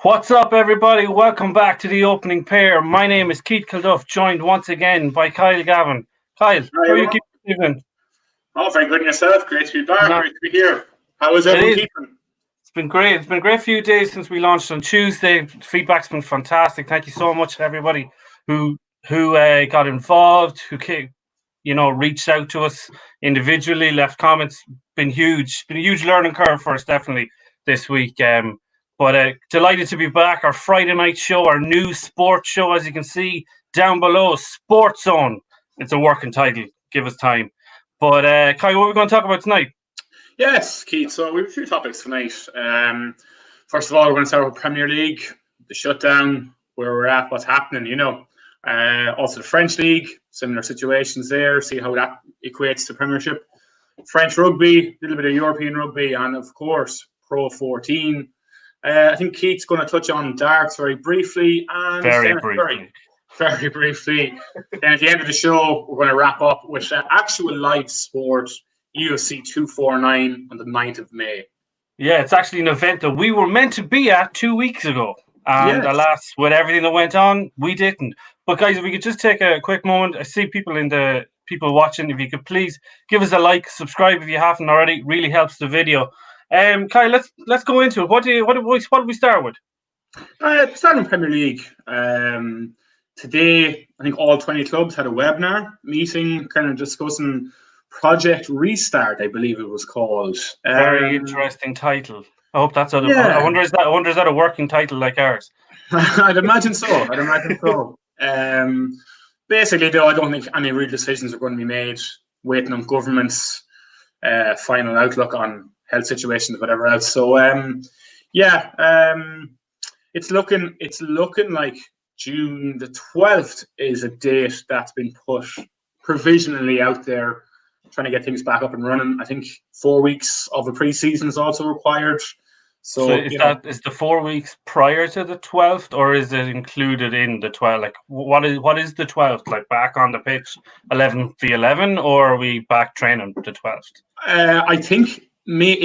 What's up, everybody? Welcome back to the opening pair. My name is Keith Kilduff, joined once again by Gavin. Kyle, how are you keeping? Oh, very good in yourself. Great to be back. Great to be here. How is everyone keeping? It's been great. It's been a great few days since we launched on Tuesday. Feedback's been fantastic. Thank you so much to everybody who got involved, who reached out to us individually, left comments. Been huge. Been a huge learning curve for us, definitely, this week. But delighted to be back. Our Friday night show, our new sports show, as you can see down below, Sports Zone. It's a working title. Give us time. But Kai, what are we going to talk about tonight? Yes, Keith. So we have a few topics tonight. First of all, we're going to start with Premier League, the shutdown, where we're at, what's happening. Also the French League, similar situations there. See how that equates to Premiership. French rugby, a little bit of European rugby, and of course Pro 14. I think Keith's going to touch on darts very briefly. And very briefly. Then at the end of the show, we're going to wrap up with actual live sport, UFC 249 on the 9th of May. Yeah, it's actually an event that we were meant to be at 2 weeks ago. And alas, with everything that went on, we didn't. But guys, if we could just take a quick moment. I see people watching. If you could please give us a like, subscribe if you haven't already. Really helps the video. Kai, let's go into it. What do we start with? Starting with Premier League. Today, I think all 20 clubs had a webinar meeting, kind of discussing Project Restart, I believe it was called. Very interesting title. I hope that's I wonder is that a working title like ours? I'd imagine so. Basically, though, I don't think any real decisions are going to be made. Waiting on government's final outlook on health situations, whatever else. So, it's looking like June the 12th is a date that's been put provisionally out there, trying to get things back up and running. I think 4 weeks of a pre-season is also required. So is the 4 weeks prior to the 12th, or is it included in the 12th? Like, what is the 12th? Like, back on the pitch, 11v11, or are we back training the 12th? I think May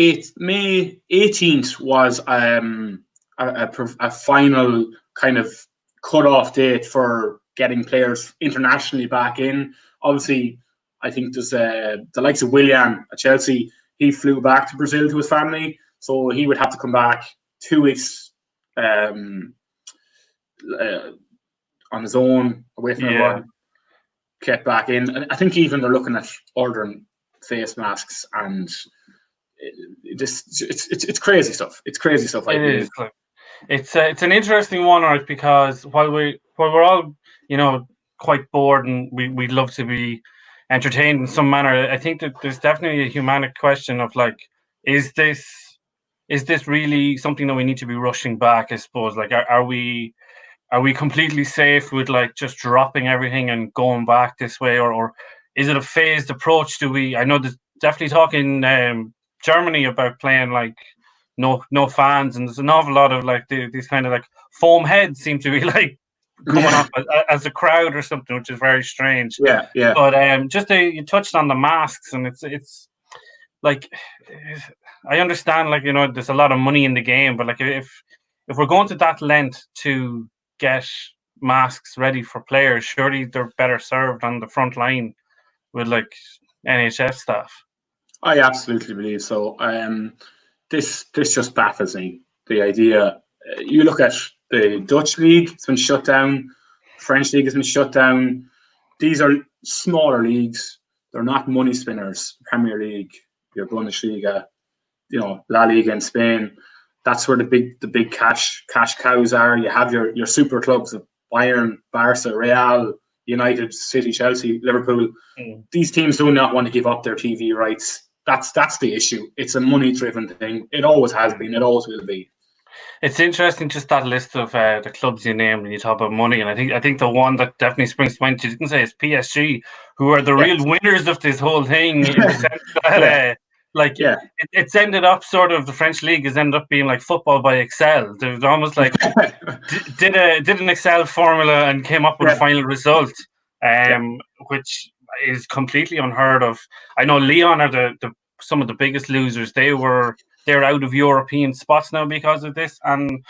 18th was a final kind of cut-off date for getting players internationally back in. Obviously, I think there's the likes of Willian at Chelsea. He flew back to Brazil to his family, so he would have to come back 2 weeks on his own, away from everyone, get back in. And I think even they're looking at ordering face masks, and it's crazy stuff. It's crazy stuff. It's an interesting one, right? Because while we're all quite bored and we'd love to be entertained in some manner, I think that there's definitely a humanic question of, like, is this really something that we need to be rushing back? I suppose, like, are we completely safe with, like, just dropping everything and going back this way, or is it a phased approach? I know there's definitely talk in Germany about playing like no fans, and there's an awful lot of like these kind of like foam heads seem to be like coming up as a crowd or something, which is very strange. Yeah. But you touched on the masks, and it's like, I understand, like, there's a lot of money in the game, but like if we're going to that length to get masks ready for players, surely they're better served on the front line with like NHS staff. I absolutely believe so. This just baffles me. The idea, you look at the Dutch league, it's been shut down. French league has been shut down. These are smaller leagues. They're not money spinners. Premier League, your Bundesliga, La Liga in Spain. That's where the big cash cows are. You have your super clubs of Bayern, Barca, Real, United, City, Chelsea, Liverpool. These teams do not want to give up their TV rights. That's the issue. It's a money-driven thing. It always has been. It always will be. It's interesting, just that list of the clubs you named when you talk about money, and I think the one that definitely springs to mind, you didn't say, is PSG, who are the real winners of this whole thing, in the sense that it's ended up sort of, the French league has ended up being like football by Excel. They've almost like did an Excel formula and came up with a final result, which is completely unheard of. I know Lyon are some of the biggest losers. They're out of European spots now because of this, and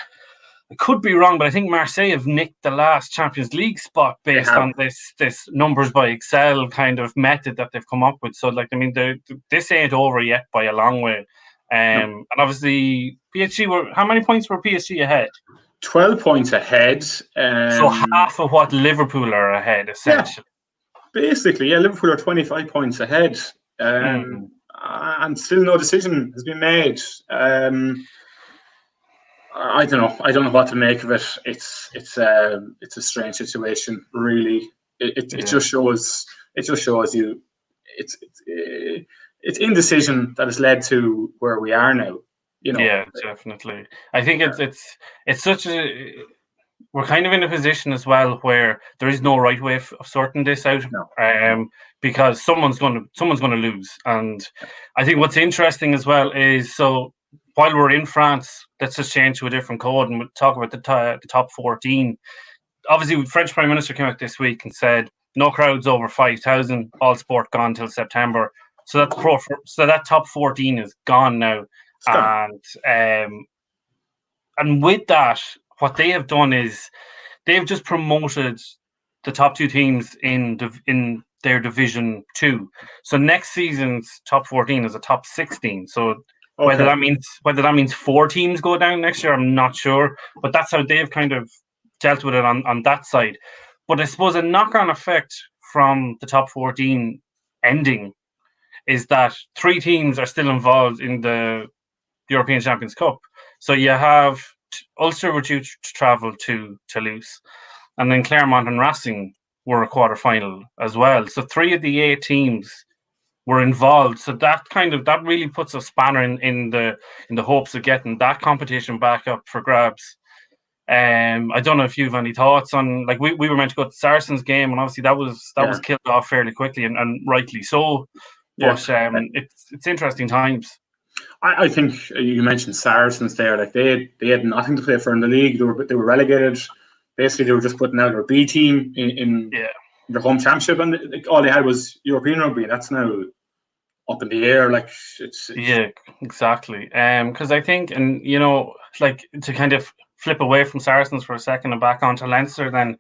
could be wrong, but I think Marseille have nicked the last Champions League spot based on this numbers by Excel kind of method that they've come up with. So, like, I mean, this ain't over yet by a long way. And obviously, PSG how many points were PSG ahead? 12 points ahead. So half of what Liverpool are ahead, essentially. Yeah, basically, Liverpool are 25 points ahead. And still no decision has been made. I don't know. I don't know what to make of it. It's a strange situation, really. It just shows you it's indecision that has led to where we are now. Yeah, definitely. I think it's such a we're kind of in a position as well where there is no right way of sorting this out. Because someone's going to lose, and I think what's interesting as well is while we're in France, let's just change to a different code and we'll talk about the top 14. Obviously, the French Prime Minister came out this week and said no crowds over 5,000, all sport gone till September. So that top 14 is gone now, and with that, what they have done is they've just promoted the top two teams in their Division 2. So next season's top 14 is a top 16. So whether that means 4 teams go down next year, I'm not sure. But that's how they've kind of dealt with it on that side. But I suppose a knock-on effect from the top 14 ending is that 3 teams are still involved in the European Champions Cup. So you have Ulster were due to travel to Toulouse, and then Clermont and Racing were a quarter-final as well. So 3 of the 8 teams were involved. So that really puts a spanner in the hopes of getting that competition back up for grabs. I don't know if you have any thoughts on, like, we were meant to go to Saracens game, and obviously that was killed off fairly quickly, and rightly so. But it's interesting times. I think you mentioned Saracens there. Like they had nothing to play for in the league. They were relegated. Basically, they were just putting out their B team in their home championship, and all they had was European rugby. That's now up in the air. Like it's exactly. Because I think, and like, to kind of flip away from Saracens for a second and back onto Leinster, then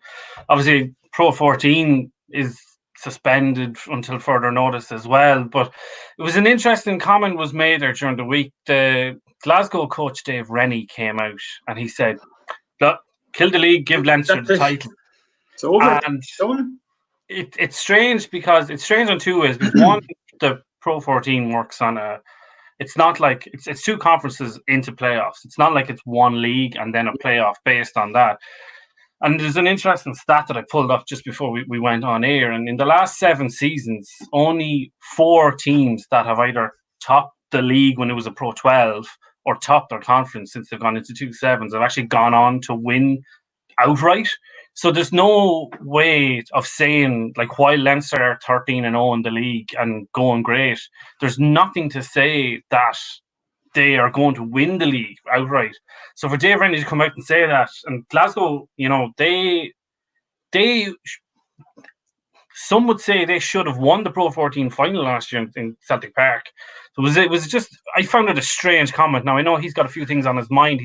obviously Pro 14 is suspended until further notice as well. But it was an interesting comment was made there during the week. The Glasgow coach Dave Rennie came out and he said, "Look, kill the league, give Leinster the title." It's over. And it's strange because it's strange on 2 ways. Because one, the Pro 14 works on it's not like it's 2 conferences into playoffs. It's not like it's 1 league and then a playoff based on that. And there's an interesting stat that I pulled up just before we went on air. And in the last 7 seasons, only 4 teams that have either topped the league when it was a Pro 12 or topped their conference since they've gone into 2-7s have actually gone on to win outright. So there's no way of saying, like, while Leinster are 13-0 in the league and going great, there's nothing to say that they are going to win the league outright. So for Dave Rennie to come out and say that, and Glasgow, they some would say they should have won the Pro 14 final last year in Celtic Park. So it was just, I found it a strange comment. Now I know he's got a few things on his mind.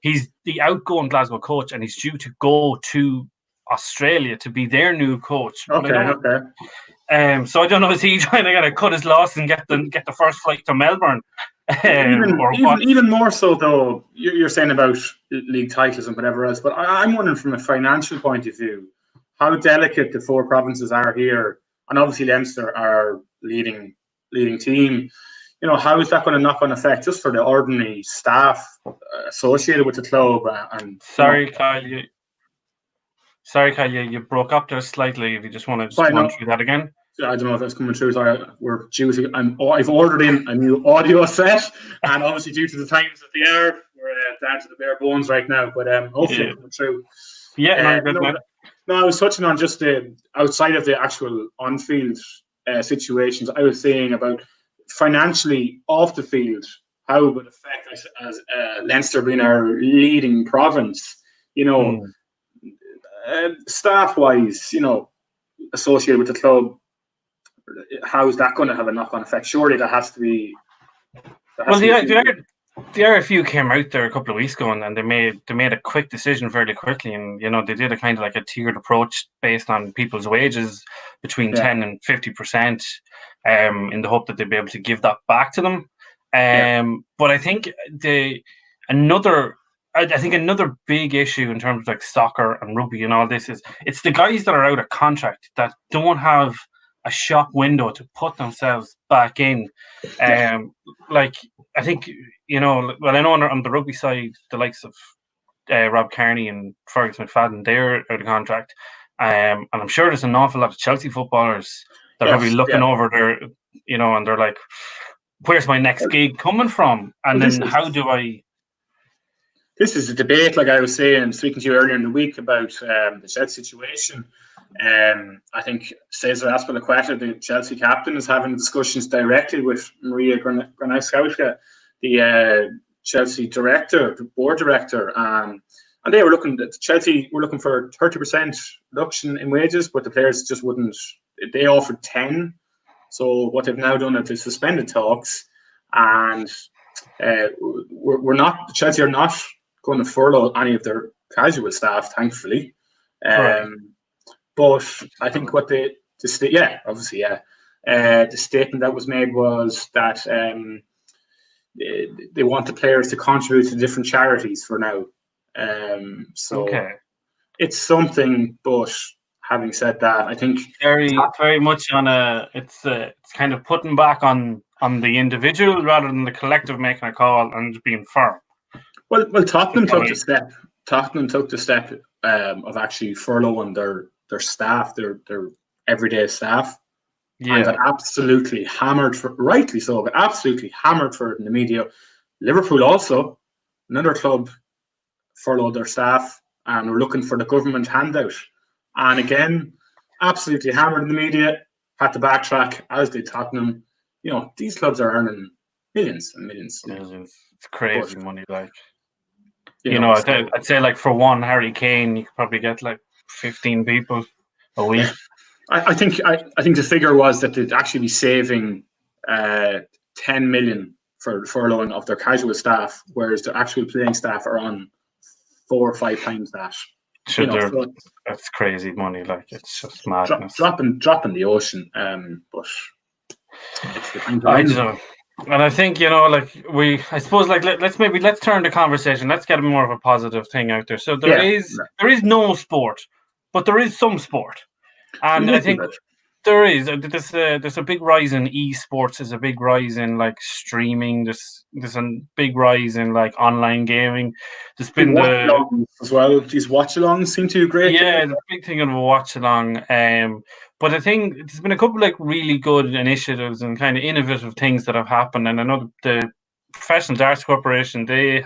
He's the outgoing Glasgow coach, and he's due to go to Australia to be their new coach. Okay. So I don't know, is he trying to cut his loss and get the first flight to Melbourne? Even more so, though, you're saying about league titles and whatever else, but I'm wondering from a financial point of view, how delicate the 4 provinces are here, and obviously Leinster are leading team. How is that going to knock on effect just for the ordinary staff associated with the club? Sorry, Kyle, you broke up there slightly. If you just want to run through that again. I don't know if that's coming through. Sorry, we're due to. I've ordered in a new audio set, and obviously due to the times of the hour, we're down to the bare bones right now. But hopefully it's coming through. Yeah, no, I was touching on just the outside of the actual on-field situations. I was saying about financially off the field, how it would affect us as Leinster being our leading province. Staff-wise, associated with the club. How is that going to have a knock-on effect? Surely that has to be. the RFU came out there a couple of weeks ago, and they made a quick decision fairly quickly, and they did a kind of like a tiered approach based on people's wages between 10 and 50%, in the hope that they'd be able to give that back to them. But I think another big issue in terms of like soccer and rugby and all this is it's the guys that are out of contract that don't have a shop window to put themselves back in. Like I think I know on the rugby side, the likes of Rob Carney and Fergus McFadden, they're out of contract, and I'm sure there's an awful lot of Chelsea footballers that are probably looking over their, and they're like, "Where's my next gig coming from?" And then how do I? This is a debate, like I was saying, speaking to you earlier in the week about the Chelsea situation. I think Cesar Azpilicueta, the Chelsea captain, is having discussions directly with Maria Granowska, the Chelsea director, the board director, and they were looking. Chelsea were looking for 30% reduction in wages, but the players just wouldn't. They offered 10. So what they've now done is they suspended talks, and Chelsea are not going to furlough any of their casual staff, thankfully. But I think what the statement that was made was that they want the players to contribute to different charities for now. It's something, but having said that, I think very much on it's kind of putting back on the individual rather than the collective making a call and being firm. Well, Tottenham took the step. Tottenham took the step of actually furloughing their staff, their everyday staff, and got absolutely hammered rightly so, but absolutely hammered for it in the media. Liverpool also, another club, furloughed their staff and were looking for the government handout, and again, absolutely hammered in the media. Had to backtrack, as did Tottenham. These clubs are earning millions and millions. Millions. It's crazy money, like. I'd say like for one Harry Kane, you could probably get like 15 people a week. I think the figure was that they'd actually be saving 10 million for furloughing of their casual staff, whereas the actual playing staff are on 4 or 5 times that. That's crazy money. Like it's just madness. Dropping the ocean. But it's the kind of and I think I suppose let's turn the conversation. Let's get more of a positive thing out there. So there is no sport, but there is some sport, and I think there is. There's a big rise in esports. There's a big rise in like streaming. There's a big rise in like online gaming. There's been as well. These watch-alongs seem to be great. Yeah, the big thing of a watch-along. But I think there's been a couple like really good initiatives and kind of innovative things that have happened. And I know the Professional Darts Corporation, they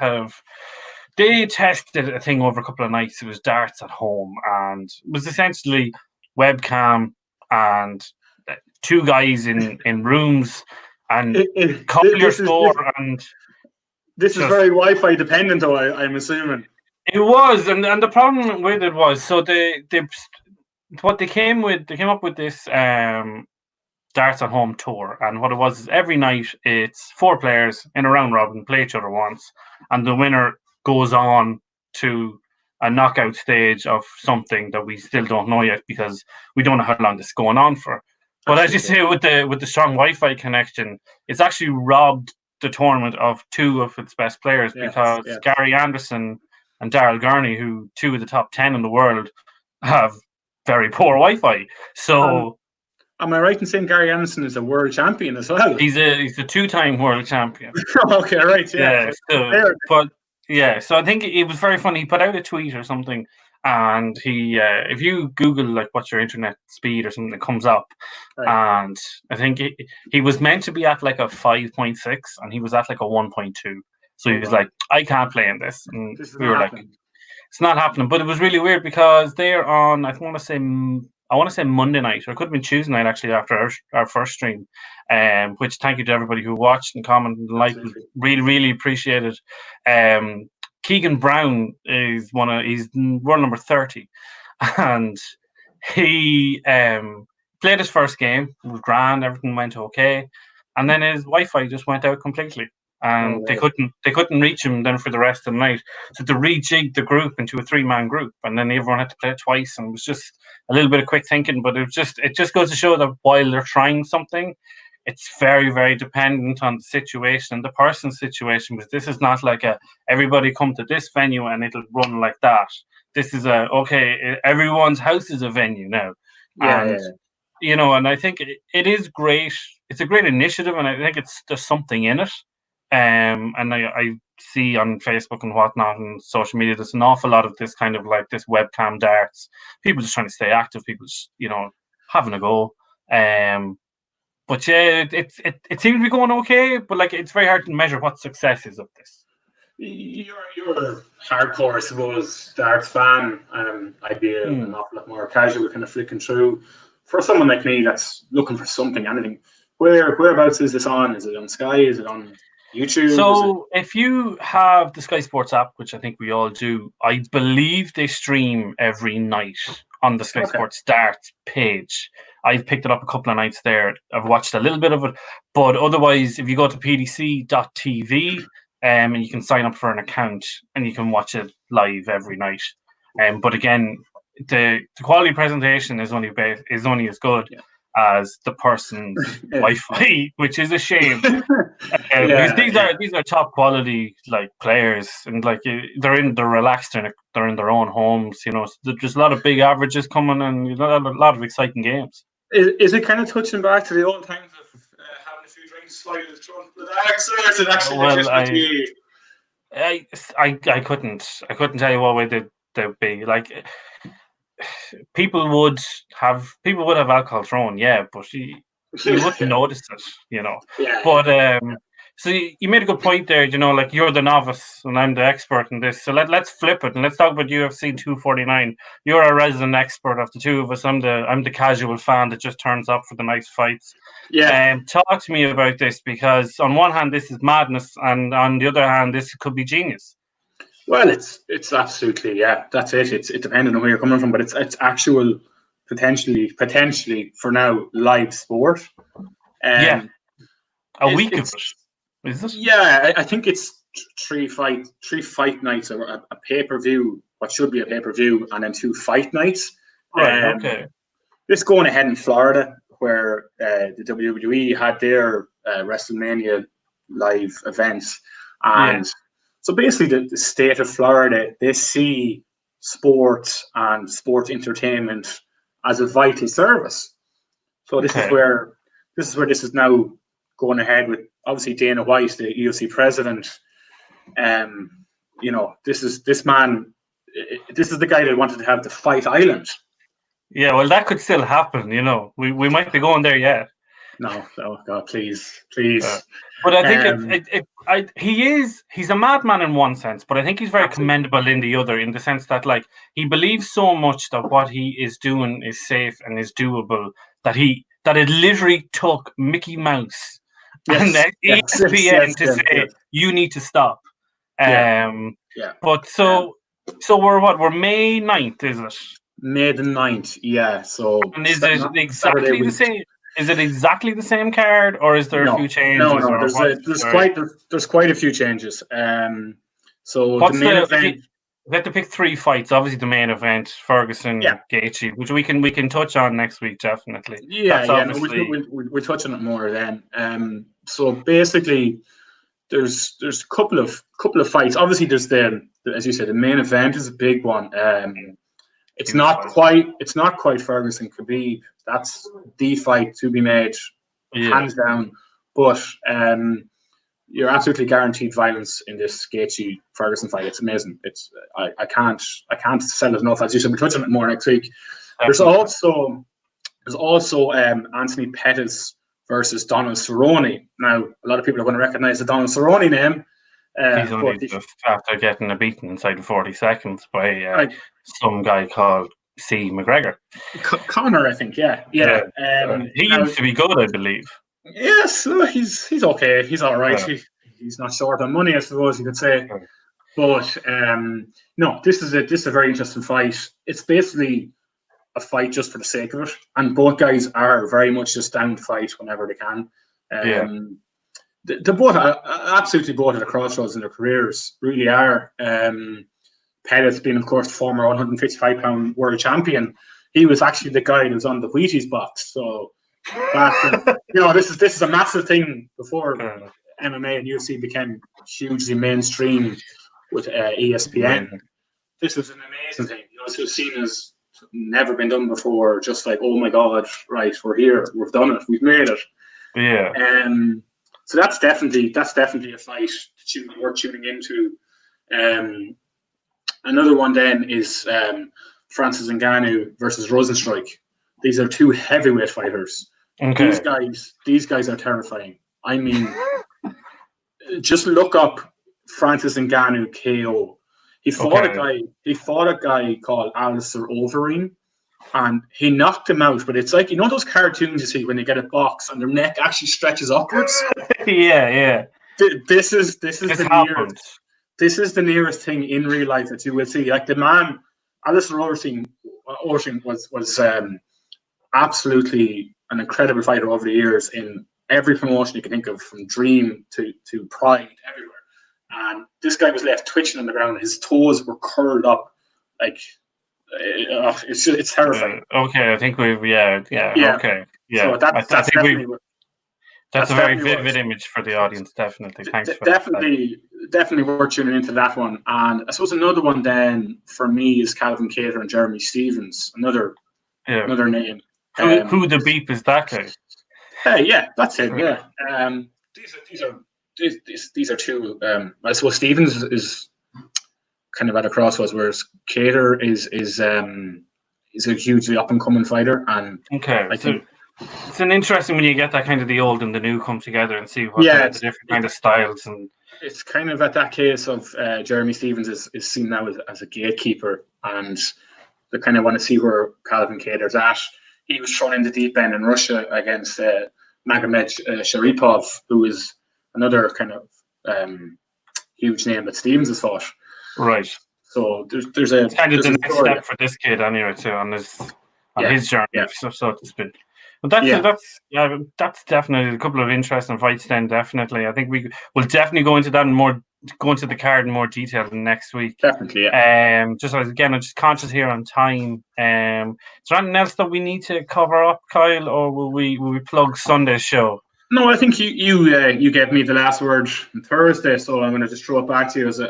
tested a thing over a couple of nights. It was darts at home, and it was essentially webcam and 2 guys in rooms and call your score. This is very Wi-Fi dependent, though, I'm assuming. It was, and the problem with it was, so what they came up with this darts at home tour, and what it was is every night it's 4 players in a round robin, play each other once, and the winner goes on to a knockout stage of something that we still don't know yet because we don't know how long this is going on for. But as you say, with the strong Wi-Fi connection, it's actually robbed the tournament of 2 of its best players because Gary Anderson and Darrell, Garni, who 2 of the top 10 in the world, have very poor Wi-Fi. So, am I right in saying Gary Anderson is a world champion as well? He's a 2-time world champion. Okay, right, yeah. So I think it was very funny. He put out a tweet or something, and he, if you Google like what's your internet speed or something, it comes up. Right. And I think he was meant to be at like a 5.6, and he was at like a 1.2. So he was like, I can't play in this, and we were like, it's not happening. But it was really weird because they're on, I want to say Monday night, or it could have been Tuesday night actually after our first stream. Which thank you to everybody who watched and commented and liked. Really, really appreciated. Keegan Brown is he's world number 30, and he played his first game. It was grand, everything went okay, and then his Wi-Fi just went out completely. and they couldn't reach him then for the rest of the night. So they rejigged the group into a 3-man group, and then everyone had to play it twice, and it was just a little bit of quick thinking. But it just goes to show that while they're trying something, it's very, very dependent on the situation and the person's situation. Because this is not like everybody come to this venue and it'll run like that. This is everyone's house is a venue now. And and I think it is great. It's a great initiative, and I think there's something in it. And I see on Facebook and whatnot and social media, there's an awful lot of this kind of like this webcam darts. People just trying to stay active. People just, having a go. But yeah, it seems to be going okay. But like, it's very hard to measure what success is of this. You're hardcore, I suppose, darts fan. I'd be an awful lot more casual, kind of flicking through. For someone like me that's looking for something, anything, whereabouts is this on? Is it on Sky? Is it on YouTube? So if you have the Sky Sports app, which I think we all do, I believe they stream every night on the Sky Sports Darts page. I've picked it up a couple of nights there. I've watched a little bit of it, but otherwise, if you go to pdc.tv, and you can sign up for an account and you can watch it live every night. But again, the quality presentation is only as good as the person's Wi-Fi, which is a shame. Because these are top quality like players, and like they're relaxed and they're in their own homes. So there's a lot of big averages coming, and a lot of exciting games. Is it kind of touching back to the old times of having a few drinks, sliding the trunk of the darts, or is it actually I couldn't tell you what way they'd be. Like, people would have alcohol thrown, but you wouldn't notice it, But so you made a good point there, like you're the novice and I'm the expert in this. So let's flip it and let's talk about UFC 249. You're a resident expert of the two of us. I'm the casual fan that just turns up for the nice fights. Talk to me about this, because on one hand this is madness, and on the other hand this could be genius. Well, it's absolutely that's it. It's depending on where you're coming from, but it's actual potentially for now live sport. A week of it. Is it? Yeah, I think it's three fight nights, or a pay-per-view, what should be a pay-per-view, and then 2 fight nights. Right, okay. This going ahead in Florida, where the WWE had their WrestleMania live events. And so basically the state of Florida, they see sports and sport entertainment as a vital service. So this is where this is now going ahead with, obviously, Dana White, the UFC president. This is the guy that wanted to have the Fight Island. Yeah, well, that could still happen. We might be going there yet. No, God, please. But I think he's a madman in one sense, but I think he's very commendable in the other, in the sense that, like, he believes so much that what he is doing is safe and is doable, that it literally took Mickey Mouse and ESPN to say you need to stop. But so we're May 9th, is it? May the 9th, yeah. So, and is it exactly the same? Is it exactly the same card, or is there a few changes? No. There's quite a few changes. So what's the main event. We have to pick 3 fights. Obviously, the main event, Ferguson, Gaethje, which we can touch on next week, definitely. We'll touch on it more then. So basically, there's a couple of fights. Obviously, there's as you said, the main event is a big one. It's not quite Ferguson Khabib. That's the fight to be made, hands down. But you're absolutely guaranteed violence in this Gaethje Ferguson fight. It's amazing. I can't sell it enough. As you said, we'll touch on it more next week. There's also Anthony Pettis versus Donald Cerrone. Now, a lot of people are going to recognize the Donald Cerrone name. He's only just after getting a beating inside of 40 seconds by some guy called C. McGregor. Connor, I think, yeah. He used to be good, I believe. Yes, he's okay. He's all right. Yeah. He's not short on money, I suppose you could say. But no, this is a very interesting fight. It's basically a fight just for the sake of it, and both guys are very much just down to fight whenever they can. they're both absolutely both at a crossroads in their careers. Really are. Pettis being, of course, former 155-pound world champion. He was actually the guy that was on the Wheaties box. So back when, this is a massive thing before MMA and UFC became hugely mainstream with ESPN. This was an amazing thing. This was seen as never been done before. Just like, oh my God, right, we're here, we've done it, we've made it. Yeah. So that's definitely a fight worth tuning into. Another one then is Francis Ngannou versus Rosenstruik. These are two heavyweight fighters. Okay. These guys are terrifying. I mean, just look up Francis Ngannou KO. He fought a guy called Alistair Overeem, and he knocked him out. But it's like, those cartoons you see when they get a box and their neck actually stretches upwards. Yeah. This is the nearest. This is the nearest thing in real life that you will see. Like the man, Alistair Overeem was absolutely an incredible fighter over the years in every promotion you can think of, from Dream to Pride, everywhere. And this guy was left twitching on the ground. His toes were curled up, like it's terrifying. Okay, I think we've okay, yeah. So that's definitely. That's a very vivid image for the audience. Definitely, thanks for that. Definitely worth tuning into that one. And I suppose another one then for me is Calvin Kattar and Jeremy Stevens. Another name. Who the beep is that guy? Yeah, that's him. Yeah. These are two. I suppose Stevens is kind of at a crossroads, whereas Kattar is a hugely up and coming fighter. And I think it's an interesting when you get that kind of the old and the new come together and see what the different kind of styles. And it's kind of at that case of Jeremy Stevens is seen now as a gatekeeper, and they kind of want to see where Calvin Kattar's at. He was thrown in the deep end in Russia against Magomed Sharipov, who is another kind of huge name that Stevens has fought. Right. So there's a kind of the next step for this kid anyway, too, on his journey, so to speak. But that's definitely a couple of interesting fights. Then definitely, I think we will definitely go into that go into the card in more detail next week. Definitely, yeah. I'm just conscious here on time. Is there anything else that we need to cover up, Kyle, or will we plug Sunday's show? No, I think you gave me the last word on Thursday, so I'm going to just throw it back to you as a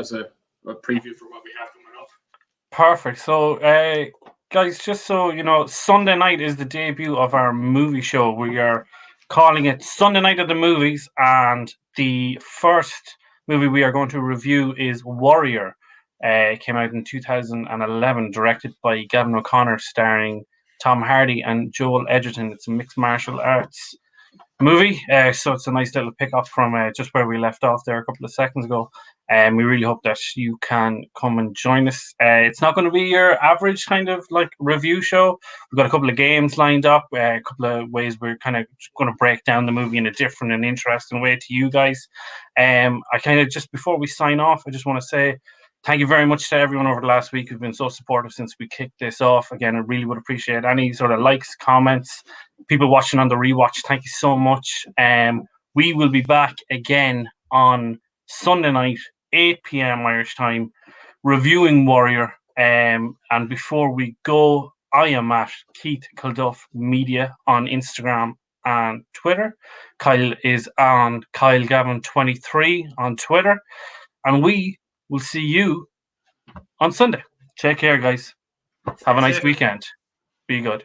preview for what we have coming up. Perfect. So, guys, just so you know, Sunday night is the debut of our movie show. We are calling it Sunday Night of the Movies, and the first movie we are going to review is Warrior. It came out in 2011, directed by Gavin O'Connor, starring Tom Hardy and Joel Edgerton. It's a mixed martial arts movie, so it's a nice little pick up from just where we left off there a couple of seconds ago. We really hope that you can come and join us. It's not going to be your average kind of like review show. We've got a couple of games lined up, a couple of ways we're kind of going to break down the movie in a different and interesting way to you guys. I kind of, just before we sign off, I just want to say thank you very much to everyone over the last week who've been so supportive since we kicked this off. Again, I really would appreciate any sort of likes, comments, people watching on the rewatch. Thank you so much. We will be back again on Sunday night, 8 p.m. Irish time, reviewing Warrior. And before we go, I am at Keith Kilduff Media on Instagram and Twitter. Kyle is on KyleGavin23 on Twitter. And we will see you on Sunday. Take care, guys. Have a nice weekend. Be good.